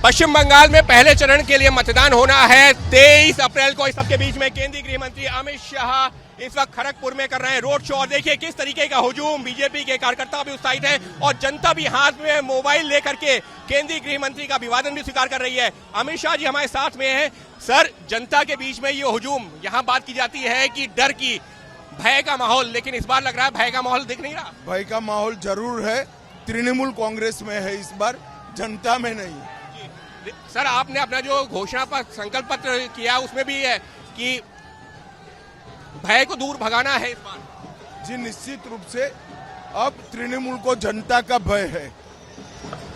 पश्चिम बंगाल में पहले चरण के लिए मतदान होना है 23 अप्रैल को। इस सबके बीच में केंद्रीय गृह मंत्री अमित शाह इस वक्त खड़गपुर में कर रहे हैं रोड शो और देखिए किस तरीके का हुजूम। बीजेपी के कार्यकर्ता भी उत्साहित हैं और जनता भी हाथ में मोबाइल लेकर के केंद्रीय गृह मंत्री का अभिवादन भी स्वीकार कर रही है। अमित शाह जी हमारे साथ में हैं। सर, जनता के बीच में ये हुजूम, यहाँ बात की जाती है कि डर की, भय का माहौल, लेकिन इस बार लग रहा है भय का माहौल दिख नहीं रहा। भय का माहौल जरूर है, तृणमूल कांग्रेस में है इस बार, जनता में नहीं। सर, आपने अपना जो घोषणा पत्र, संकल्प पत्र किया उसमें भी है कि भय को दूर भगाना है इस बार। जी निश्चित रूप से अब तृणमूल को जनता का भय है,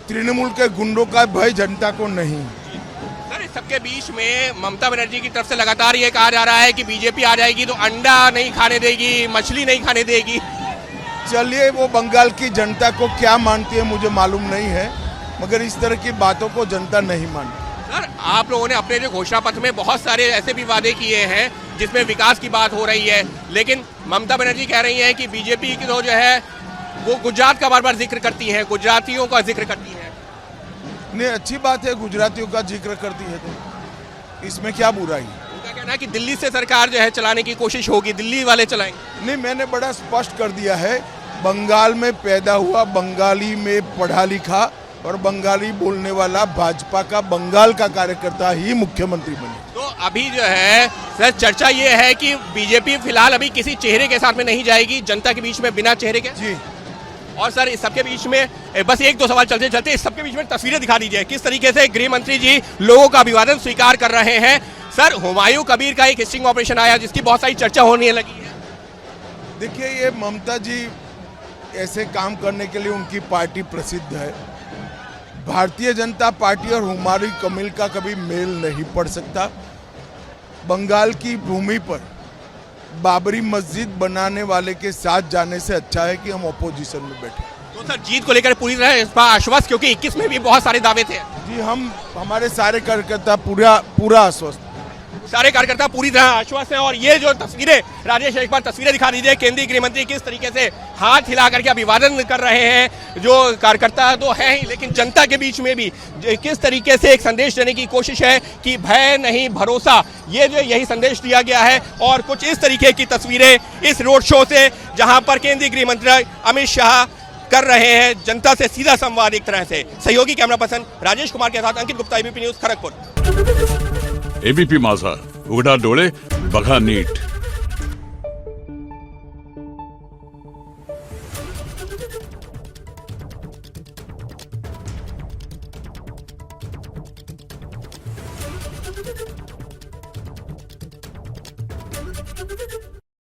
तृणमूल के गुंडों का भय जनता को नहीं। सर, इस सबके बीच में ममता बनर्जी की तरफ से लगातार ये कहा जा रहा है कि बीजेपी आ जाएगी तो अंडा नहीं खाने देगी, मछली नहीं खाने देगी। चलिए, वो बंगाल की जनता को क्या मानती है मुझे मालूम नहीं है, मगर इस तरह की बातों को जनता नहीं मानती। सर, आप लोगों ने अपने जो घोषणा पत्र में बहुत सारे ऐसे भी वादे किए हैं जिसमें विकास की बात हो रही है, लेकिन ममता बनर्जी कह रही हैं कि बीजेपी की तो जो है वो गुजरात का बार बार जिक्र करती हैं, गुजरातियों का जिक्र करती हैं। नहीं, अच्छी बात है, गुजरातियों का जिक्र करती है तो इसमें क्या बुराई। उनका कहना है कि दिल्ली से सरकार जो है चलाने की कोशिश होगी, दिल्ली वाले चलाएंगे। नहीं, मैंने बड़ा स्पष्ट कर दिया है, बंगाल में पैदा हुआ, बंगाली में पढ़ा लिखा और बंगाली बोलने वाला भाजपा का बंगाल का कार्यकर्ता ही मुख्यमंत्री बने। तो अभी जो है सर चर्चा ये है कि बीजेपी फिलहाल अभी किसी चेहरे के साथ में नहीं जाएगी, जनता के बीच में बिना चेहरे के। जी। और सर, इस सबके बीच में बस एक दो सवाल चलते चलते इस सबके बीच में तस्वीरें दिखा दीजिए किस तरीके से गृह मंत्री जी लोगों का अभिवादन स्वीकार कर रहे हैं। सर, हुमायूं कबीर का एक हिस्टिंग ऑपरेशन आया जिसकी बहुत सारी चर्चा होने लगी है। देखिए, ये ममता जी ऐसे काम करने के लिए उनकी पार्टी प्रसिद्ध है। भारतीय जनता पार्टी और हुमायूं कबीर का कभी मेल नहीं पड़ सकता। बंगाल की भूमि पर बाबरी मस्जिद बनाने वाले के साथ जाने से अच्छा है कि हम ऑपोजिशन में बैठे। तो सर, जीत को लेकर पूरी तरह इस बार आश्वस्त, क्योंकि 21 में भी बहुत सारे दावे थे। जी, हमारे सारे कार्यकर्ता पूरा आश्वस्त, सारे कार्यकर्ता पूरी तरह आश्वस्त हैं। और ये जो तस्वीरें, राजेश एक बार तस्वीरें दिखा दीजिए, केंद्रीय गृह मंत्री किस तरीके से हाथ हिला करके अभिवादन कर रहे हैं। जो कार्यकर्ता तो है ही, लेकिन जनता के बीच में भी किस तरीके से एक संदेश देने की कोशिश है कि भय नहीं भरोसा, ये जो यही संदेश दिया गया है। और कुछ इस तरीके की तस्वीरें इस रोड शो से, जहां पर केंद्रीय गृह मंत्री अमित शाह कर रहे हैं जनता से सीधा संवाद। एक तरह से सहयोगी कैमरा पर्सन राजेश कुमार के साथ Ankit Gupta, ABP news Kharagpur. ABP Majha, उघडा डोळे बघा नीट।